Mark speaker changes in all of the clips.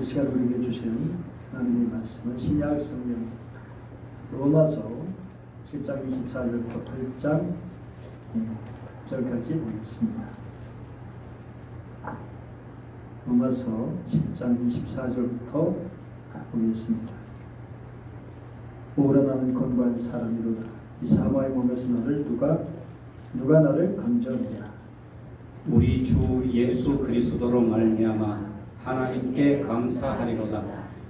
Speaker 1: 이 시간 우리에게 주신 하나님의 말씀은 신약 성경 로마서 7장 24절부터 8장 8절까지 보겠습니다. 로마서 10장 24절부터 보겠습니다. 오라 나는 건고한 사람이로다. 이 사마의 몸에서 너를 누가 나를 건져내랴.
Speaker 2: 우리 주 예수 그리스도로 말미암아 하나님께 감사하리로다.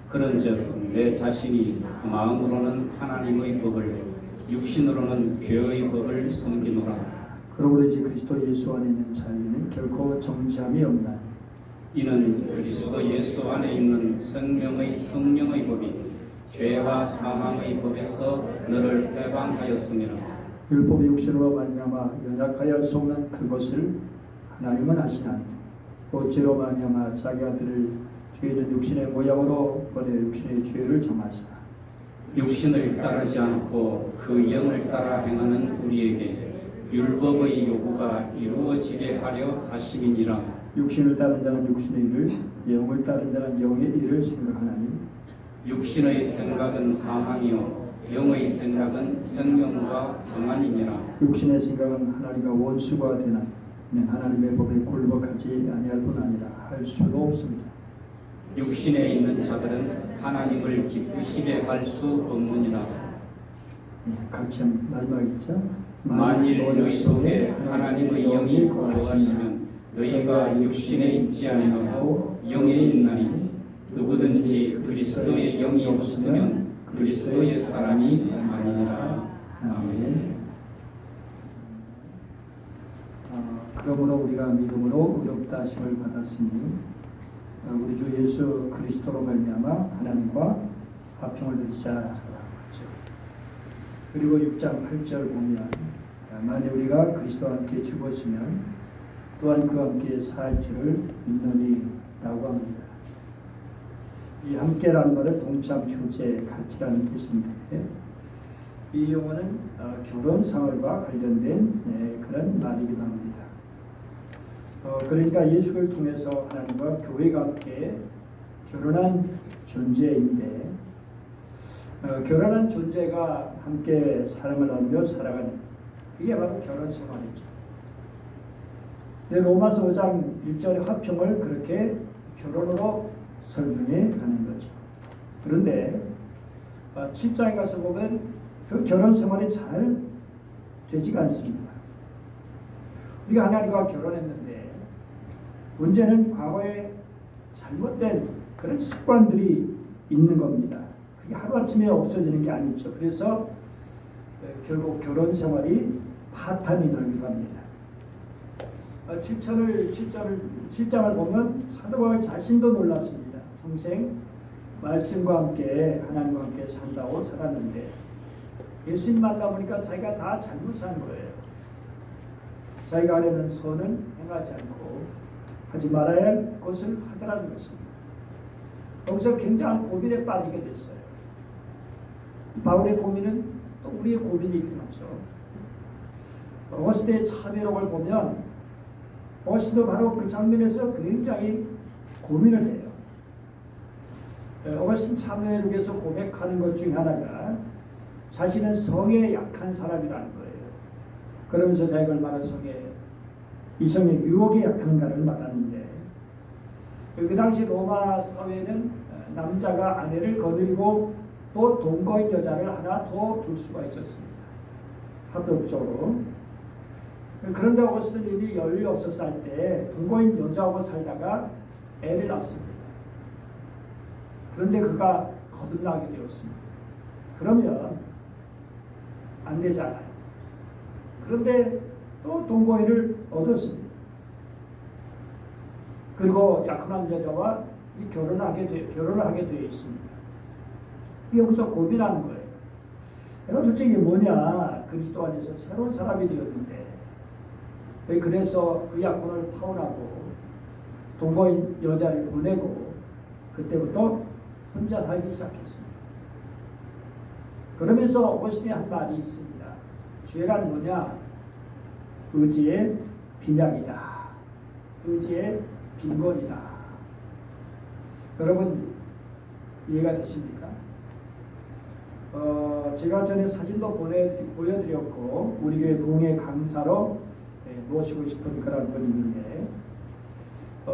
Speaker 2: 그런즉 내 자신이 마음으로는 하나님의 법을, 육신으로는 죄의 법을 섬기노라.
Speaker 1: 그러므로 이제 그리스도 예수 안에 있는 자에게는 결코 정죄함이 없나니
Speaker 2: 이는 그리스도 예수 안에 있는 생명의 성령의 법이 죄와 사망의 법에서 너를 해방하였음이라.
Speaker 1: 율법이 육신으로 말미암아 연약하여 할 수 없는 그것을 하나님은 하시나니 어째로 말미암아 자기 아들을 죄 있는 육신의 모양으로 보내 육신의 죄를 정하시나.
Speaker 2: 육신을 따르지 않고 그 영을 따라 행하는 우리에게 율법의 요구가 이루어지게 하려 하심이니라.
Speaker 1: 육신을 따른 자는 육신의 일을, 영을 따른 자는 영의 일을 생각하나니
Speaker 2: 육신의 생각은 사망이요 영의 생각은 생명과 평안이니라.
Speaker 1: 육신의 생각은 하나님과 원수가 되나 이는 하나님의 법에 굴복하지 아니할 뿐 아니라 할 수도 없습니다.
Speaker 2: 육신에 있는 자들은 하나님을 기쁘시게 할 수 없느니라.
Speaker 1: 같이 한 마지막 있죠.
Speaker 2: 만일 너희 속에 하나님의 영이 거하시면 너희가 육신에 있지 아니하고 영에 있나니 누구든지 그리스도의 영이 없으면 그리스도의 사람이 아니니라. 아멘.
Speaker 1: 그러므로 우리가 믿음으로 의롭다 하심을 받았으니 우리 주 예수 그리스도로 말미암아 하나님과 화평을 누리자라고 하죠. 그리고 6장 8절 보면 만일 우리가 그리스도와 함께 죽었으면 또한 그와 함께 살 줄을 믿느니라고 합니다. 이 함께라는 말은 동참, 교제, 같이라는 뜻인데 이 용어는 결혼 생활과 관련된 그런 말이기도 합니다. 그러니까 예수를 통해서 하나님과 교회가 함께 결혼한 존재인데 결혼한 존재가 함께 사랑을 나누며 살아가는 그게 바로 결혼 생활이죠. 로마서 5장 1절의 화평을 그렇게 결혼으로 설명해 가는 거죠. 그런데 7장에 가서 보면 그 결혼 생활이 잘 되지가 않습니다. 우리가 하나님과 결혼했는데 문제는 과거에 잘못된 그런 습관들이 있는 겁니다. 그게 하루아침에 없어지는 게 아니죠. 그래서 결국 결혼 생활이 파탄이 나기도 합니다. 7장을 보면 사도 바울 자신도 놀랐습니다. 평생 말씀과 함께 하나님과 함께 산다고 살았는데 예수님 만나보니까 자기가 다 잘못 산 거예요. 자기가 하려는 선은 행하지 않고 하지 말아야 할 것을 하더라는 것입니다. 여기서 굉장한 고민에 빠지게 됐어요. 바울의 고민은 또 우리의 고민이기도 하죠. 어거스틴의 참회록을 보면 어거스틴도 바로 그 장면에서 굉장히 고민을 해요. 어거스틴 참회록에서 고백하는 것 중에 하나가 자신은 성에 약한 사람이라는 거예요. 그러면서 자기가 얼마나 이성의 유혹에 약한가를 말하는데 그 당시 로마 사회는 남자가 아내를 거느리고 또 동거인 여자를 하나 더 둘 수가 있었습니다. 합법적으로. 그런데 어거스틴 이미 16살 때 동거인 여자하고 살다가 애를 낳습니다. 그런데 그가 거듭나게 되었습니다. 그러면 안 되잖아요. 그런데 또 동거인을 얻었습니다. 그리고 약혼한 여자와 결혼을 하게 되어 있습니다. 여기서 고민하는 거예요. 내가 도대체 이게 뭐냐? 그리스도 안에서 새로운 사람이 되었는데 그래서 그 약혼을 파혼하고 동거인 여자를 보내고 그때부터 혼자 살기 시작했습니다. 그러면서 어거스틴이 한 말이 있습니다. 죄란 뭐냐? 의지의 빈약이다. 의지의 빈곤이다. 여러분 이해가 되십니까? 제가 전에 사진도 보여드렸고 우리 교회 동해 강사로 모시고 싶은 그런 분이 있는데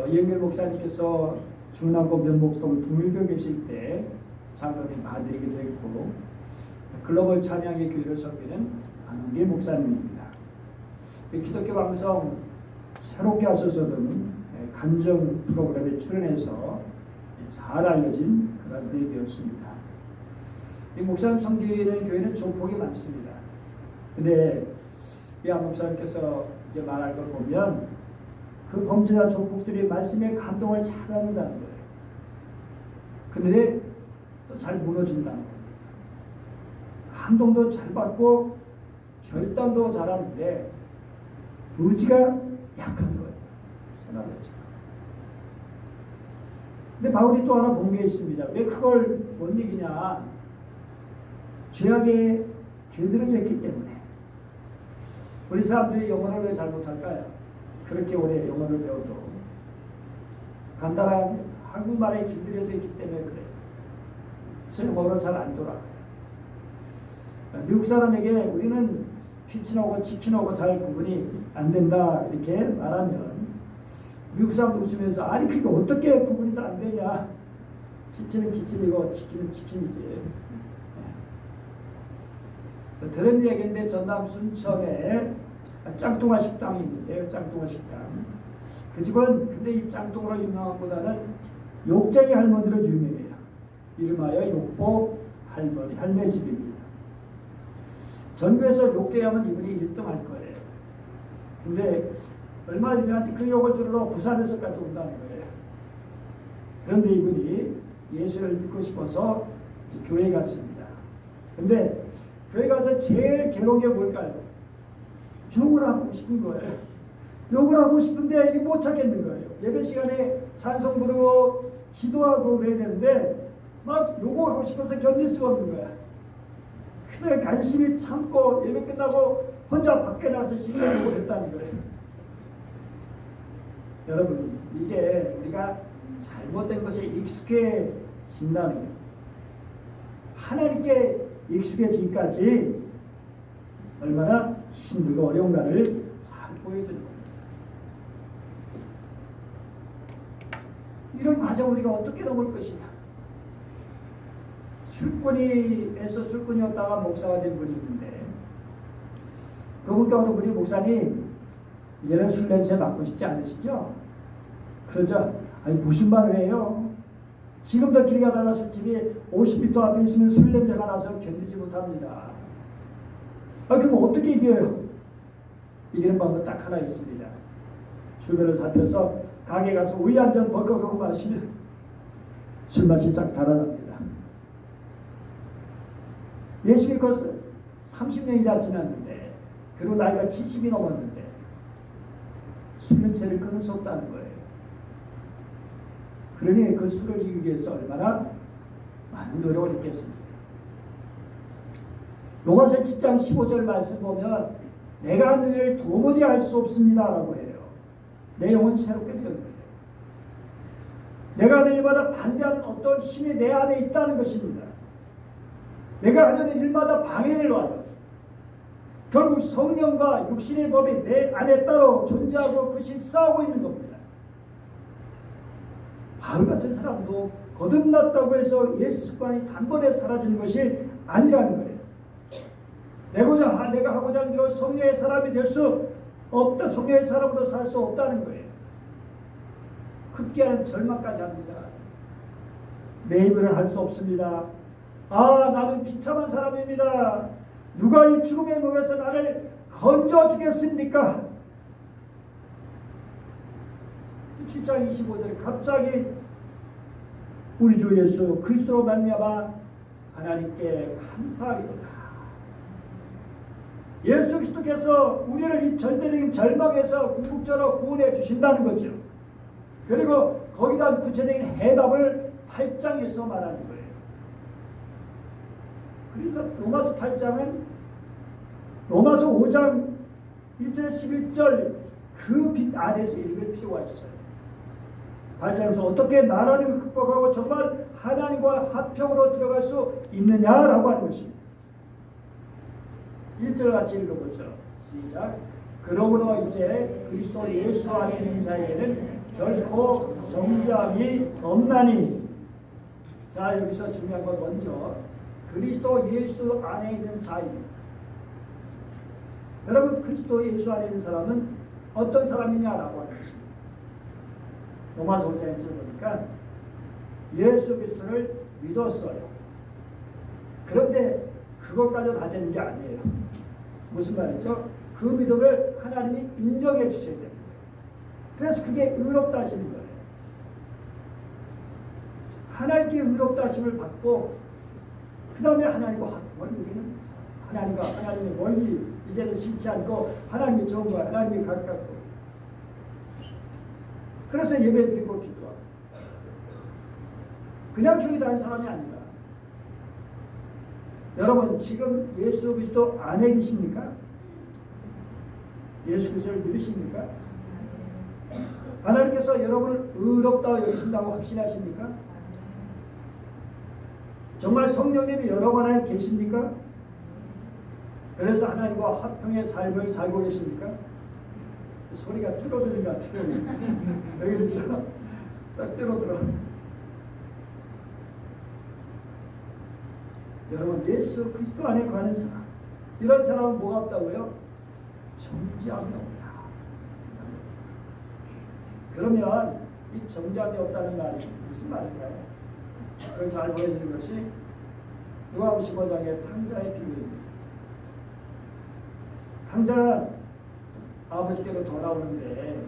Speaker 1: 이영길 목사님께서 중남구 면목동 동일교 계실 때 장로님 봐드리기도 했고 글로벌 찬양의 교회를 섬기는 안웅길 목사님입니다. 기독교 방송 새롭게 하소서 등 간증 프로그램에 출연해서 잘 알려진 그런 분이 되었습니다. 이 목사님 섬기는 교회는 조폭이 많습니다. 근데 이 안 목사님께서 이제 말할 걸 보면 그 범죄자 조폭들이 말씀에 감동을 잘 받는다는 거예요. 근데 또 잘 무너진다는 겁니다. 감동도 잘 받고 결단도 잘하는데 의지가 약한 거예요. 선한 의지가. 근데 바울이 또 하나 본 게 있습니다. 왜 그걸 못 이기냐? 죄악에 길들여져 있기 때문에. 우리 사람들이 영어를 왜 잘 못할까요? 그렇게 오래 영어를 배워도 간단한 한국말에 길들여져 있기 때문에 그래요. 그래서 영어로 잘 안 돌아가요. 미국 사람에게 우리는 휘친하고 치킨하고 잘 구분이 안 된다 이렇게 말하면 미국 사람도 웃으면서 아니 그게 어떻게 구분이 잘 안 되냐? 휘친은 휘친이고 치킨은 치킨이지. 들은 얘기인데 전남 순천에 짱뚱아 식당이 있는데요. 짱뚱아 식당. 그 집은 근데 이 짱뚱으로 유명한 보다는 욕쟁이 할머니로 유명해요. 이름하여 욕보 할머니, 할매 집입니다. 전교에서 욕대하면 이분이 1등 할 거예요. 근데 얼마 유명한지 그 욕을 들으러 부산에서까지 온다는 거예요. 그런데 이분이 예수를 믿고 싶어서 교회에 갔습니다. 근데 교회 가서 제일 괴로운 게 뭘까요? 욕을 하고 싶은 거예요. 욕을 하고 싶은데 이게 못 찾겠는 거예요. 예배 시간에 찬송 부르고 기도하고 그래야 되는데 막 욕을 하고 싶어서 견딜 수가 없는 거야. 그냥 간신히 참고 예배 끝나고 혼자 밖에 나가서 신나고 했다는 거예요. 여러분 이게 우리가 잘못된 것에 익숙해진다는 거예요. 하나님께 익숙해지기까지 얼마나 힘들고 어려운가를 잘 보여주는 겁니다. 이런 과정을 우리가 어떻게 넘을 것이냐. 술꾼이었다가 목사가 된 분이 있는데 그분 가운데 우리 목사님 이제는 술 냄새 맡고 싶지 않으시죠? 그러죠? 아니 무슨 말을 해요? 지금도 길 가다가 술집이 50m 앞에 있으면 술 냄새가 나서 견디지 못합니다. 그럼 어떻게 이겨요? 이기는 방법 딱 하나 있습니다. 주변을 살펴서 가게 가서 우유 한 잔 벌컥하고 마시면 술 맛이 쫙 달아납니다. 예수 믿고 30년이 다 지났는데 그리고 나이가 70이 넘었는데 술 냄새를 끊을 수 없다는 거예요. 그러니 그 술을 이기기 위해서 얼마나 많은 노력을 했겠습니까? 로마서 7장 15절 말씀 보면 내가 하는 일을 도무지 알 수 없습니다 라고 해요. 내 영혼 새롭게 되었는데 내가 하는 일마다 반대하는 어떤 힘이 내 안에 있다는 것입니다. 내가 하려는 일마다 방해를 와요. 결국 성령과 육신의 법이 내 안에 따로 존재하고 그것이 싸우고 있는 겁니다. 바울 같은 사람도 거듭났다고 해서 예수 습관이 단번에 사라지는 것이 아니라는 거예요. 내가 하고자 하는 대로 성령의 사람이 될 수 없다. 성령의 사람으로 살 수 없다는 거예요. 급기야는 절망까지 합니다. 내 힘으로는 할 수 없습니다. 나는 비참한 사람입니다. 누가 이 죽음의 몸에서 나를 건져주겠습니까? 7장 25절에 갑자기 우리 주 예수 그리스도로 말미암아 하나님께 감사하리로다. 예수 그리스도께서 우리를 이 절대적인 절망에서 궁극적으로 구원해 주신다는 거죠. 그리고 거기다 구체적인 해답을 8장에서 말하는 거예요. 그러니까 로마서 8장은 로마서 5장 1절 11절 그 빛 안에서 읽을 필요가 있어요. 발전해서 어떻게 나라를 극복하고 정말 하나님과 화평으로 들어갈 수 있느냐라고 하는 것입니다. 1절 같이 읽어보죠. 시작. 그러므로 이제 그리스도 예수 안에 있는 자에게는 결코 정죄함이 없나니. 자, 여기서 중요한 건 먼저 그리스도 예수 안에 있는 자입니다. 여러분, 그리스도 예수 안에 있는 사람은 어떤 사람이냐라고 하는 것입니다. 로마서 5장 1절 보니까 예수 그리스도를 믿었어요. 그런데 그것까지 다 되는 게 아니에요. 무슨 말이죠? 그 믿음을 하나님이 인정해 주셔야 됩니다. 그래서 그게 의롭다 하시는 거예요. 하나님께 의롭다 하심을 받고 그 다음에 하나님과 화평을 누리는 사람. 하나님의 원리 이제는 싫지 않고 하나님이 좋은 거야. 하나님이 가깝고. 그래서 예배드리고 기도하고. 그냥 교회 다니는 사람이 아니라 여러분 지금 예수 그리스도 안에 계십니까? 예수 그리스도를 믿으십니까? 하나님께서 여러분을 의롭다고 여기신다고 확신하십니까? 정말 성령님이 여러분 안에 계십니까? 그래서 하나님과 화평의 삶을 살고 계십니까? 소리가 줄어드는 것 같아요. 왜 그렇죠? 싹 줄어들어. 여러분 예수 그리스도 안에 거하는 사람, 이런 사람은 뭐가 없다고요? 정죄함이 없다. 그러면 이 정죄함이 없다는 말이 무슨 말일까요? 그걸 잘 보여주는 것이 누가복음 15장의 탕자의 비유입니다. 탕자가 아버지께로 돌아오는데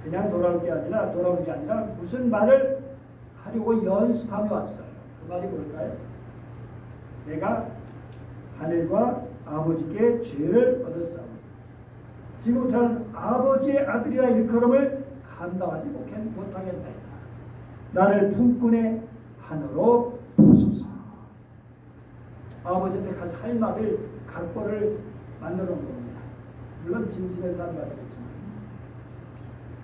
Speaker 1: 그냥 돌아오는 게 아니라 무슨 말을 하려고 연습하며 왔어요. 그 말이 뭘까요? 내가 하늘과 아버지께 죄를 얻었사오니 지금부터는 아버지의 아들이라 일컬음을 감당하지 못하겠다. 나를 품꾼의 하늘로 보소서. 아버지한테 가서 할 말을 각본을 만들어 놓은 겁니다. 물론 진심에서 한 말이겠지만.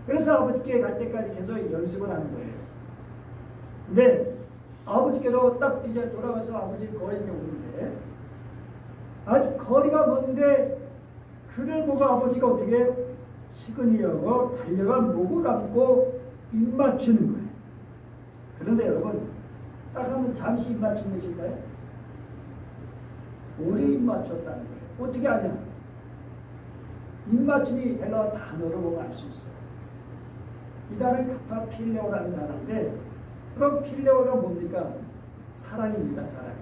Speaker 1: 그래서 아버지께 갈 때까지 계속 연습을 하는 거예요. 근데 아버지께로 딱 이제 돌아가서 아버지 거리에 오는데 아직 거리가 먼데 그를 보고 아버지가 어떻게 시근이 여고 달려가 목을 안고 입 맞추는 거예요. 그런데 여러분 딱 한번 잠시 입 맞춘 것일까요? 오래 입 맞췄다는 거예요. 어떻게 아냐? 입 맞춤이 헬라어 단어로 보면 알 수 있어요. 이 단어는 카타 필레오라는 단어인데 그럼 필레오가 뭡니까? 사랑입니다. 사랑.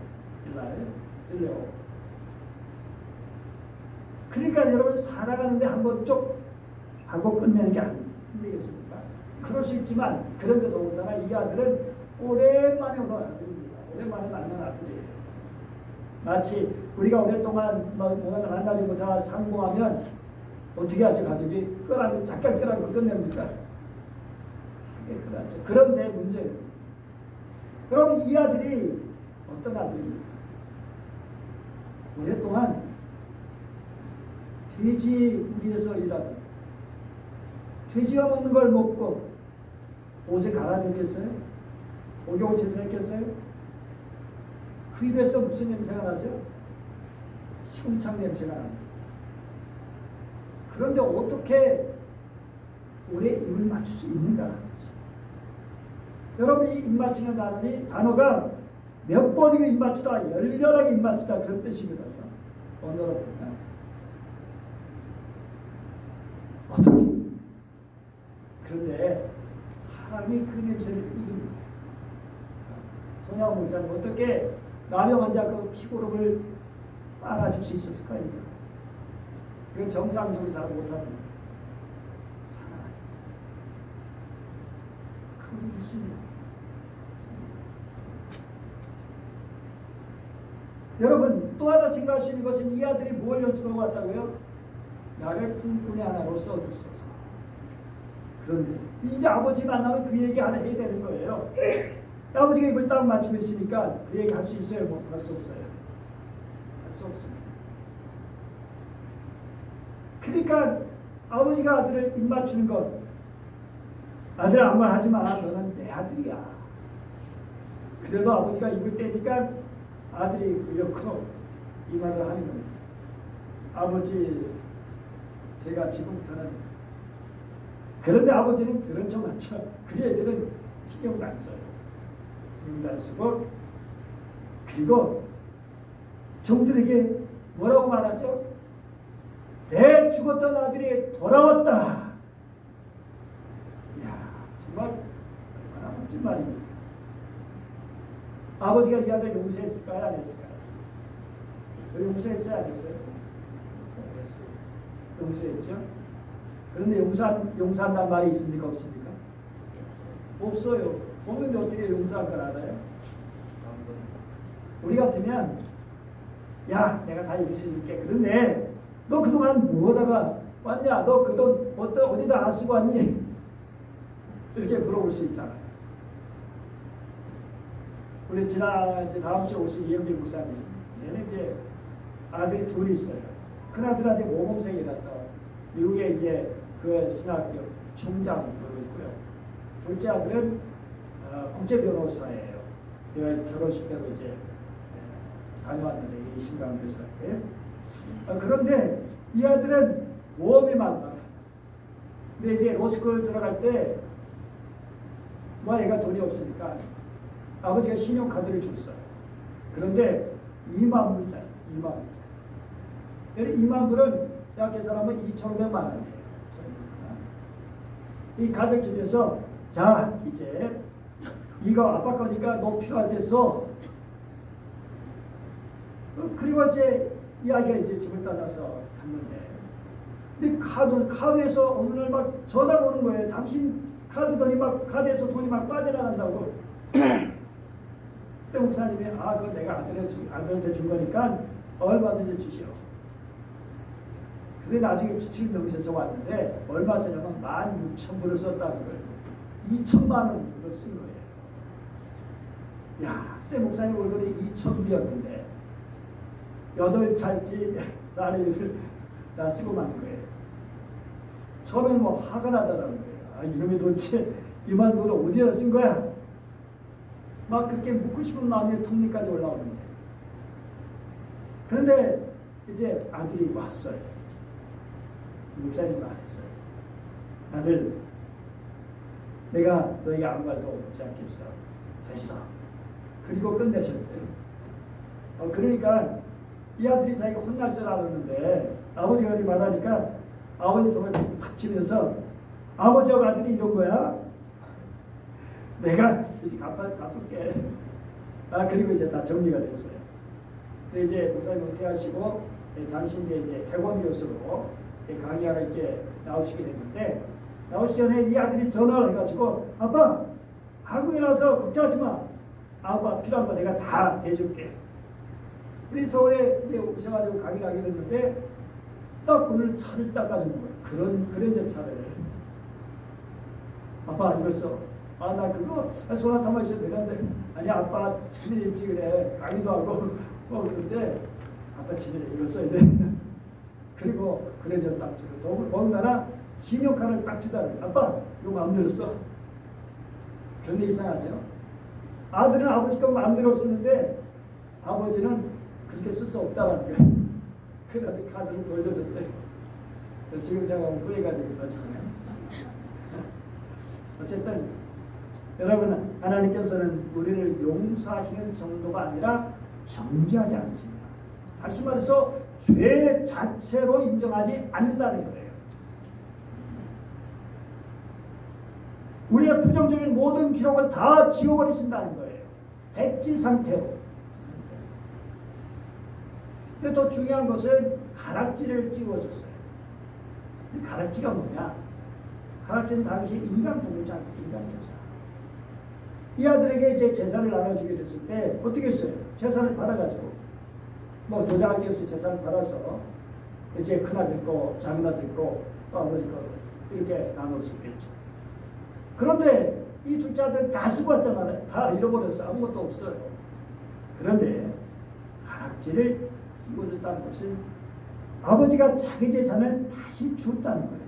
Speaker 1: 헬라어의 필레오. 그러니까 여러분 사랑하는데 한번 쪽 하고 끝내는 게 안 되겠습니까? 그럴 수 있지만 그런데 더군다나 이 아들은 오랜만에 오는 아들입니다. 오랜만에 만난 아들이에요. 마치 우리가 오랫동안 뭔가 만나지 못하고 상봉하면 어떻게 하죠? 가족이 잠깐 끌어안고 끝냅니까? 그렇죠. 그런데 문제는 그럼 이 아들이 어떤 아들입니까? 오랫동안 돼지 우리에서 일하던 돼지가 먹는 걸 먹고 옷에 갈아입혔어요? 목욕을 제대로 했겠어요? 그 입에서 무슨 냄새가 나죠? 시금창 냄새가 납니다. 그런데 어떻게 오래 입을 맞출 수 있는가? 여러분이 입 맞추는 단어가 몇 번이고 입 맞추다, 열렬하게 입 맞추다 그런 뜻이거든요. 언어로 보면. 어떻게? 그런데 사랑이 그 냄새를 이깁니다. 손양호 목사님 어떻게 남의 환자 그 피고름을 빨아줄 수 있었을까요? 그게 정상적인 사람 못합니다. 사랑. 그게 있습니다. 여러분 또 하나 생각할 수 있는 것은 이 아들이 뭘 연습하고 왔다고요? 나를 품꾼의 하나로 써주소서. 그런데 이제 아버지 만나면 그 얘기 하나 해야 되는 거예요. 아버지가 입을 딱 맞추고 있으니까 그 얘기 할 수 있어요? 뭐 할 수 없어요? 할 수 없습니다. 그러니까 아버지가 아들을 입 맞추는 것 아들아 아무 말 하지 마. 너는 내 아들이야. 그래도 아버지가 입을 때니까 아들이 그렇고 이 말을 하는 겁니다. 아버지, 제가 지금부터는, 그런데 아버지는 들은 척 맞죠. 그 애들은 신경도 안 써요. 신경도 안 쓰고, 그리고 종들에게 뭐라고 말하죠? 내 죽었던 아들이 돌아왔다. 이야, 정말 얼마나 멋진 말입니까? 아버지가 이 아들 용서했을까요? 안 했을까요? 용서했어요? 안 했어요? 용서했죠? 그런데 용서한다는 말이 있습니까? 없습니까? 없어요. 없는데 어떻게 용서할 걸 알아요? 우리 같으면 야, 내가 다 용서해줄게. 그런데 너 그동안 뭐하다가 왔냐? 너 그 돈 어디다 안 쓰고 왔니? 이렇게 물어볼 수 있잖아요. 우리 이제 다음 주에 오신 이영길 목사님, 얘는 이제 아들이 둘이 있어요. 큰 아들한테 모범생이라서 미국에 이제 그 신학교 총장으로 있고요. 둘째 아들은 국제 변호사예요. 제가 결혼식 때도 이제 다녀왔는데 이 신강교사한테. 그런데 이 아들은 모험이 많아. 근데 이제 로스쿨 들어갈 때 뭐 애가 돈이 없으니까 아버지가 신용카드를 줬어요. 그런데 2만 불짜리, 2만 불짜리. 2만 불은 약 계산하면 2,500만 원이에요. 이 카드를 주면서 자, 이제 이거 아빠 거니까 너 필요할 때 써. 그리고 이제 이 아이가 이제 집을 떠나서 갔는데, 근데 카드에서 어느 날 막 전화가 오는 거예요. 당신 카드에서 돈이 막 빠져나간다고. 그때 목사님이 그건 내가 아들한테 준 거니까 얼마든지 주시오. 근데 나중에 지출 명세서 왔는데 얼마 쓰냐면 16,000불을 썼다는 거예요. 2천만 원 정도 쓴 거예요. 야, 그때 목사님 월급이 2,000불이었는데 8차례지 사례비를 다 쓰고 만 거예요. 처음에는 뭐 화가 나더라는 거예요. 이놈의 도대체 이만 돈을 어디다 쓴 거야? 막 그렇게 묻고 싶은 마음이 톱니까지 올라오는 거예요. 그런데 이제 아들이 왔어요. 목사님 말했어요. 아들, 내가 너에게 아무 말도 묻지 않겠어. 됐어. 그리고 끝내셨대요. 그러니까 이 아들이 자기가 혼날 줄 알았는데 아버지가 그렇게 말하니까 아버지 등을 탁 치면서 아버지하고 아들이 이런 거야? 내가 이제 갚을게. 그리고 이제 다 정리가 됐어요. 근데 이제 목사님 은퇴하시고 장신대 이제 개원 교수로 강의하러 이렇게 나오시게 됐는데, 나오시기 전에 이 아들이 전화를 해가지고 아빠, 한국에 나서 걱정하지 마. 아빠 필요한 거 내가 다 해줄게. 우리 서울에 이제 오셔가지고 강의를 하게 됐는데 딱 오늘 차를 닦아준 거예요. 그런 차를. 아빠 이거 써. 나 그거 소나타만 있어도 되는데. 아니 아빠 집에 있지 그래. 강의도 하고 그런데 아빠 집에 이거 써야 돼. 그리고 그래서 딱 주고 더군다나 신용카드를 딱 주다니. 아빠 이거 마음대로 써. 그런데 이상하죠. 아들은 아버지 거 마음대로 쓰는데 아버지는 그렇게 쓸 수 없다라는 거예요. 그래서 카드를 돌려줬대. 지금 생각하면 후회가 되기도 하잖아요. 어쨌든 여러분, 하나님께서는 우리를 용서하시는 정도가 아니라 정죄하지 않으십니다. 다시 말해서 죄 자체로 인정하지 않는다는 거예요. 우리의 부정적인 모든 기록을 다 지워버리신다는 거예요. 백지 상태로. 근데 더 중요한 것은 가락지를 끼워줬어요. 가락지가 뭐냐? 가락지는 당시 인간 동물자, 인간 여자. 이 아들에게 이제 재산을 나눠주게 됐을 때 어떻게 했어요? 재산을 받아가지고 뭐 도장학교에서 재산을 받아서 이제 큰아들 거, 작은아들 거, 또 아버지 거 이렇게 나눠줬겠죠. 그런데 이 둘째 아들은 다 쓰고 왔잖아요. 다 잃어버려서 아무것도 없어요. 그런데 가락지를 끼워줬다는 것은 아버지가 자기 재산을 다시 줬다는 거예요.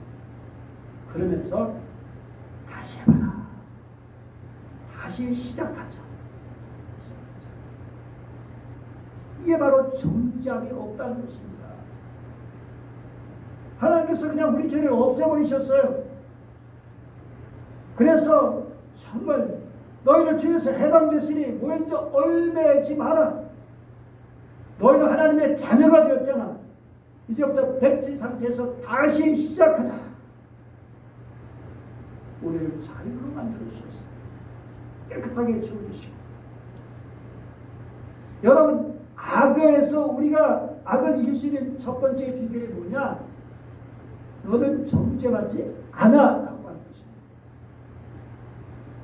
Speaker 1: 그러면서 다시 해봐라. 다시 시작하자. 이게 바로 정죄함이 없다는 것입니다. 하나님께서 그냥 우리 죄를 없애버리셨어요. 그래서 정말 너희를 죄에서 해방됐으니 먼저 얼매지 마라. 너희는 하나님의 자녀가 되었잖아. 이제부터 백지 상태에서 다시 시작하자. 우리를 자유로 만들어주셨어요. 깨끗하게 지워주시고. 여러분, 악에서 우리가 악을 이길 수 있는 첫 번째 비결이 뭐냐? 너는 정죄받지 않아 라고 하는 것입니다.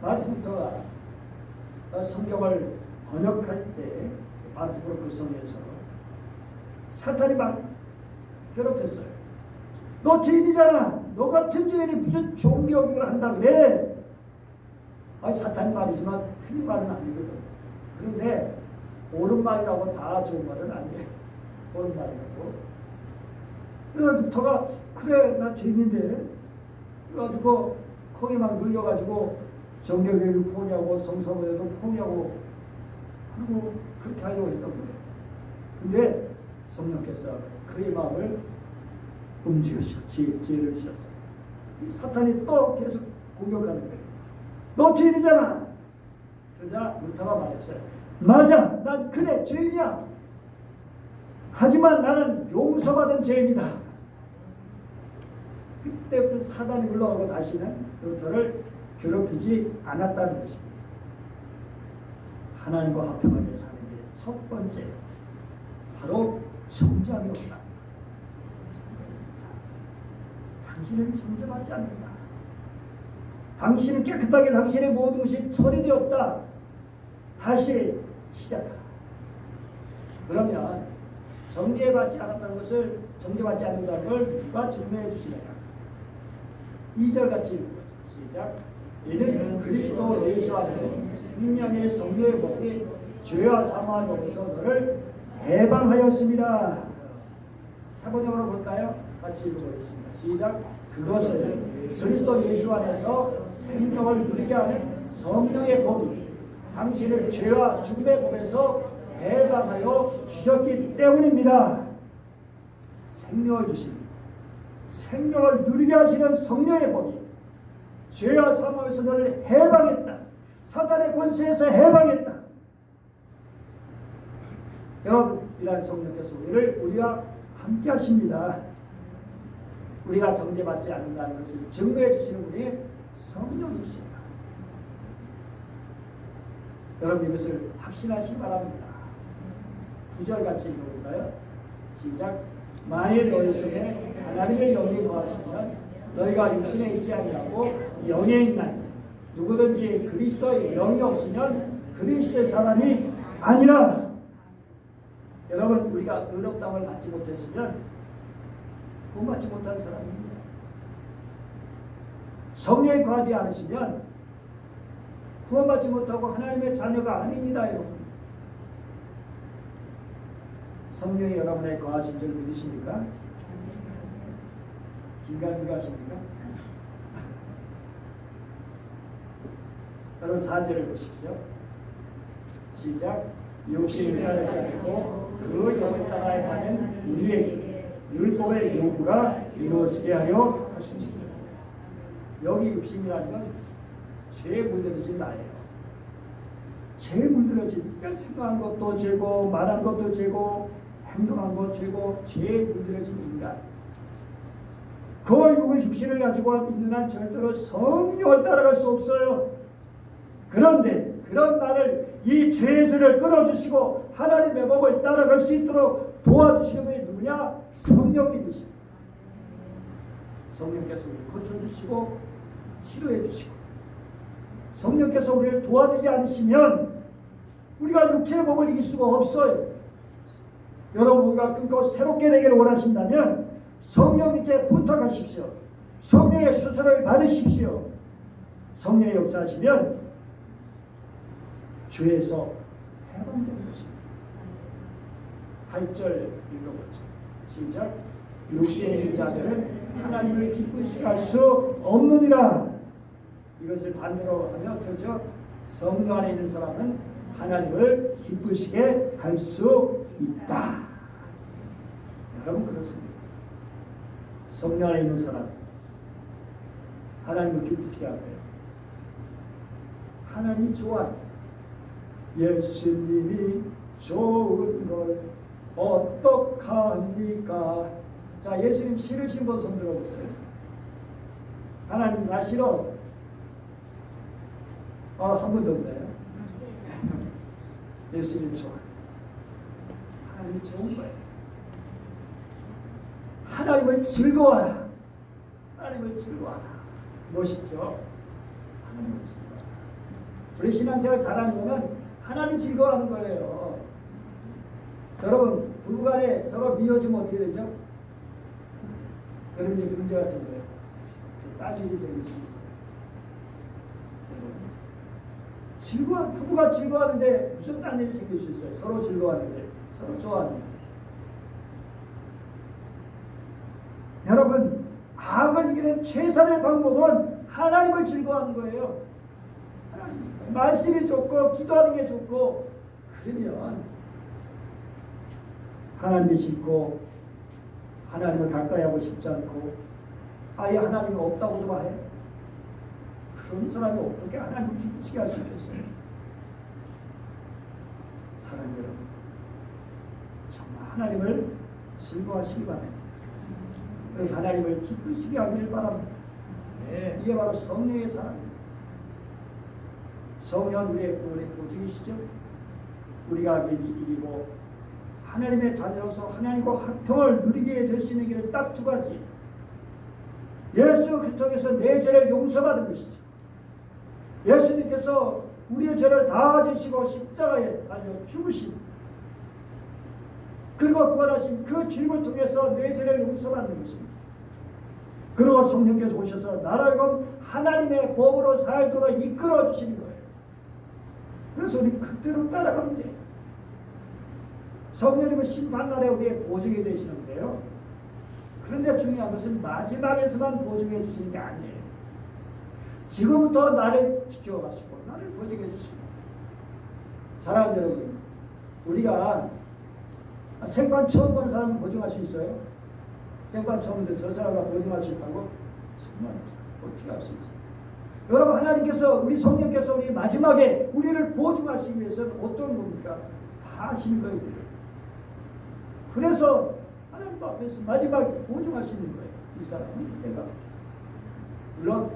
Speaker 1: 마르틴부터가 성경을 번역할 때 바르트브르크 성에서 사탄이 막 괴롭혔어요. 너 죄인이잖아. 너 같은 죄인이 무슨 종교교육을 한다 그래? 사탄이 말이지만 틀린 말은 아니거든. 그런데 옳은 말이라고 다 좋은 말은 아니에요. 옳은 말이라고. 그래서 루터가 그래 나 죄인인데 그래가지고 거기 막 눌려가지고 종교교육을 포기하고 성서문에도 포기하고 그리고 그렇게 하려고 했던 거예요. 근데 성령께서 그의 마음을 움직여주시고 지혜를 주셨어요. 이 사탄이 또 계속 공격하는 거예요. 너 죄인이잖아. 그러자 루터가 말했어요. 맞아, 난 그래 죄인이야. 하지만 나는 용서받은 죄인이다. 그때부터 사단이 물러가고 다시는 루터를 괴롭히지 않았다는 것입니다. 하나님과 화평하게 사는 게 첫 번째 바로 정죄함이 없다. 당신은 정죄받지 않는다. 당신은 깨끗하게 당신의 모든 것이 처리되었다. 다시 시작하라. 그러면 정죄받지 않았다는 것을 정죄받지 않는다는 걸 누가 증명해 주시느냐? 2절 같이 읽어보죠. 시작. 이는 그리스도 예수 안에 생명의 성령의 법이 죄와 사망의 법에서 너를 해방하였습니다. 사번역으로 볼까요? 같이 읽어보겠습니다. 시작. 그것은 그리스도 예수 안에서 생명을 누리게 하는 성령의 법이 당신을 죄와 죽음의 법에서 해방하여 주셨기 때문입니다. 생명을 주신 생명을 누리게 하시는 성령의 법이 죄와 사망에서 너를 해방했다. 사탄의 권세에서 해방했다. 여러분, 이러한 성령께서 우리가 함께 하십니다. 우리가 정죄받지 않는다는 것을 증거해 주시는 분이 성령이십니다. 여러분, 이것을 확신하시기 바랍니다. 9절 같이 읽어볼까요? 시작. 만일 너희 속에 하나님의 영이 거하시면 너희가 육신에 있지 아니하고 영에 있나니 누구든지 그리스도의 영이 없으면 그리스도의 사람이 아니라. 여러분, 우리가 의롭다함을 받지 못했으면 구원받지 못한 사람입니다. 성령에 거하지 않으시면 구원받지 못하고 하나님의 자녀가 아닙니다. 여러분, 성령이 여러분의 거하신 줄 믿으십니까? 긴가민가 하십니까? 여러분, 4절을 보십시오. 시작. 육신을 따르지 않고 그 영을 따라야 하는 우리에게 율법의 요구가 이루어지게 하려 하십니다. 여기 육신이라는 건 죄에 물들어진 나예요. 죄에 물들어진, 생각한 것도 죄고 말한 것도 죄고 행동한 것도 죄고 죄에 물들어진 인간. 그 육신을 가지고 있는 한 절대로 성령을 따라갈 수 없어요. 그런데 그런 나를 이 죄의 죄를 끊어주시고 하나님의 법을 따라갈 수 있도록 도와주시는 분이 누구냐? 성령님이십니다. 성령께서 우리를 고쳐주시고 치료해주시고, 성령께서 우리를 도와주지 않으시면 우리가 육체의 법을 이길 수가 없어요. 여러분, 우리가 끊고 새롭게 되기를 원하신다면 성령님께 부탁하십시오. 성령의 수술을 받으십시오. 성령의 역사하시면 죄에서 해방되는 것입니다. 8절 읽어보죠. 시작. 육신의 자들은 하나님을 기쁘시게 할 수 없느니라. 이것을 반대로 하면 어쩌죠? 성령 안에 있는 사람은 하나님을 기쁘시게 할 수 있다. 여러분 그렇습니다. 성령 안에 있는 사람 하나님을 기쁘시게 할 거예요. 하나님이 좋아요. 예수님이 좋은 걸 어떡합니까? 자, 예수님 싫으신 분 손 들어보세요. 하나님 나 싫어. 한 분도 없나요? 예수님이 좋아요. 하나님이 좋은 거예요. 하나님을 즐거워하라. 하나님을 즐거워하라. 멋있죠? 하나님을 즐거워하라. 우리 신앙생활 잘하는 거는 하나님 즐거워하는 거예요. 여러분 부부간에 서로 미워지면 어떻게 되죠? 그럼 이제 문제가 생겨요. 딴 일이 생길 수 있어요. 부부가 즐거워하는데 무슨 딴 일이 생길 수 있어요? 서로 즐거워하는데, 서로 좋아하는데. 여러분, 악을 이기는 최선의 방법은 하나님을 즐거워하는 거예요. 말씀이 좋고, 기도하는 게 좋고, 그러면 하나님이 싫고, 하나님을 가까이 하고 싶지 않고, 아예 하나님이 없다고도 해. 그런 사람이 어떻게 하나님을 기쁘시게 할 수 있겠어요? 사랑하는 여러분, 정말 하나님을 즐거워하시기 바랍니다. 그래서 하나님을 기쁘시게 하기를 바랍니다. 이게 바로 성령의 사랑입니다. 성령 우리의 보증이시죠. 우리가 이기고 하나님의 자녀로서 하나님과 화평을 누리게 될 수 있는 길은 딱 두 가지. 예수 그리스도께서 내 죄를 용서받은 것이죠. 예수님께서 우리의 죄를 다 지시고 십자가에 달려 죽으신 그리고 부활하신 그 주님을 통해서 내 죄를 용서받는 것입니다. 그리고 성령께서 오셔서 나를 하나님의 법으로 살도록 이끌어 주시는 거예요. 그래서 우리 그대로 따라가면 돼요. 성령님은 심판날에 우리의 보증이 되시는데요. 그런데 중요한 것은 마지막에서만 보증해 주시는 게 아니에요. 지금부터 나를 지켜가시고 나를 보증해 주시고. 사랑하는 여러분, 우리가 생판 처음 보는 사람은 보증할 수 있어요? 생판 처음인데 저 사람과 보증할 수 있다고? 정말 어떻게 할 수 있어요? 여러분, 하나님께서 우리 성령께서 우리 마지막에 우리를 보증하시기 위해서는 어떤 겁니까? 다 하시는 거예요. 그래서 하나님 앞에서 마지막에 보증할 수 있는 거예요. 이 사람은 내가. 물론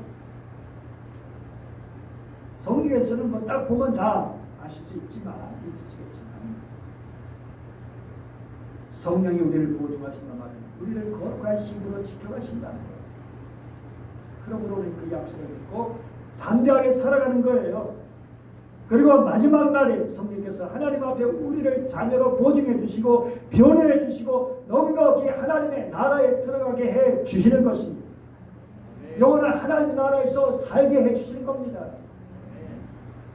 Speaker 1: 성경에서는 뭐 딱 보면 다 아실 수 있지만 잊으시겠지만 성령이 우리를 보증하신단 말이에요. 우리를 거룩한 신분으로 지켜가신다는 거예요. 그러므로 우리는 그 약속을 믿고 담대하게 살아가는 거예요. 그리고 마지막 날에 성령께서 하나님 앞에 우리를 자녀로 보증해 주시고 변호해 주시고 넉넉히 하나님의 나라에 들어가게 해 주시는 것입니다. 영원한 하나님의 나라에서 살게 해 주시는 겁니다.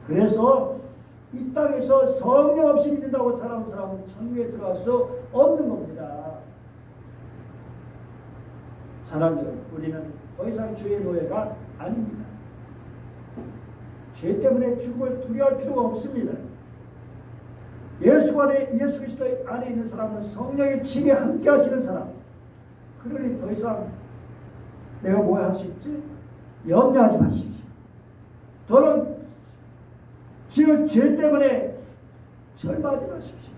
Speaker 1: 그래서 이 땅에서 성령 없이 믿는다고 살아온 사람은 천국에 들어갈 수 없는 겁니다. 사랑하는 여러분, 우리는 더 이상 죄의 노예가 아닙니다. 죄 때문에 죽음을 두려워할 필요가 없습니다. 예수 그리스도 안에 있는 사람은 성령의 침에 함께 하시는 사람. 그러니 더 이상 내가 뭐 할 수 있지? 염려하지 마십시오. 더는 지을 죄 때문에 절망하지 마십시오.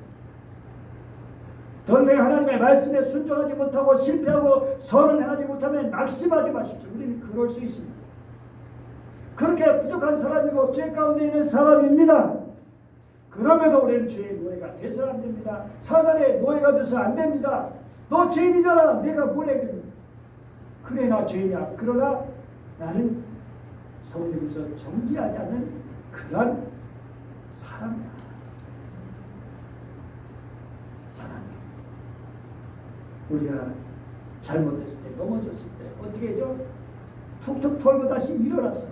Speaker 1: 더는 내가 하나님의 말씀에 순종하지 못하고 실패하고 선을 행하지 못하면 낙심하지 마십시오. 우리는 그럴 수 있습니다. 그렇게 부족한 사람이고 죄 가운데 있는 사람입니다. 그럼에도 우리는 죄의 노예가 돼서는 안 됩니다. 사단의 노예가 돼서는 안 됩니다. 너 죄인이잖아. 내가 뭘 해? 그래 나 죄인이야. 그러나 나는 성령에서 정지하지 않는 그런 사람이야. 사람이야. 우리가 잘못했을 때, 넘어졌을 때 어떻게 하죠? 툭툭 털고 다시 일어나서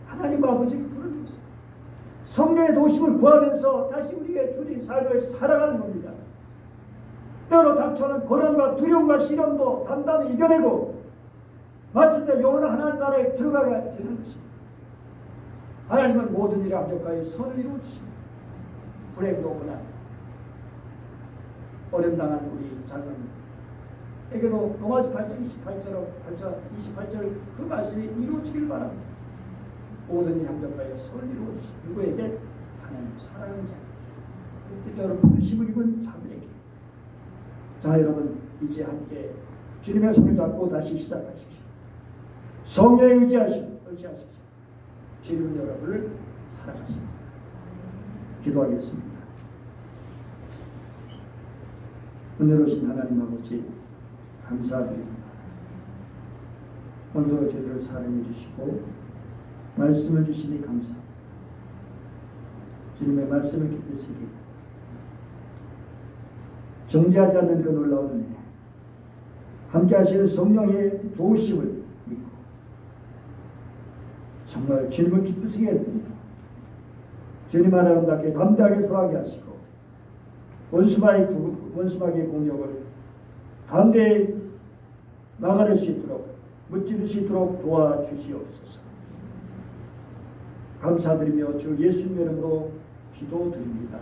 Speaker 1: 하나님 아버지를 부르는 것입니다. 성령의 도심을 구하면서 다시 우리의 주의 삶을 살아가는 겁니다. 때로 닥쳐오는 고난과 두려움과 시련도 담담히 이겨내고 마침내 영원한 하나님 나라에 들어가게 되는 것입니다. 하나님은 모든 일을 합력하여 선을 이루어 주십니다. 불행도 고난, 어려움당한 우리 자녀에게도 로마서 8장 28절 그 말씀이 이루어지길 바랍니다. 모든 일을 합력하여 선을 이루어 주십니다. 누구에게? 하나님 사랑하는 자, 뜻대로 부르심을 입은 자들에게. 자, 여러분 이제 함께 주님의 손을 잡고 다시 시작하십시오. 성령에 의지하십시오. 주님은 여러분을 사랑하십니다. 기도하겠습니다. 은혜로우신 하나님 아버지 감사드립니다. 오늘도 저희들을 사랑해 주시고 말씀을 주시니 감사합니다. 주님의 말씀을 깊이 새기고 정죄하지 않는 그 놀라운 은혜, 함께 하시는 성령의 도우심을 믿고 정말 주님을 기쁘시게 해드리며 주님 하나님답게 담대하게 서하게 하시고 원수마귀의 공격을 담대히 막아낼 수 있도록 무찌를 수 있도록 도와주시옵소서. 감사드리며 주 예수님 이름으로 기도드립니다.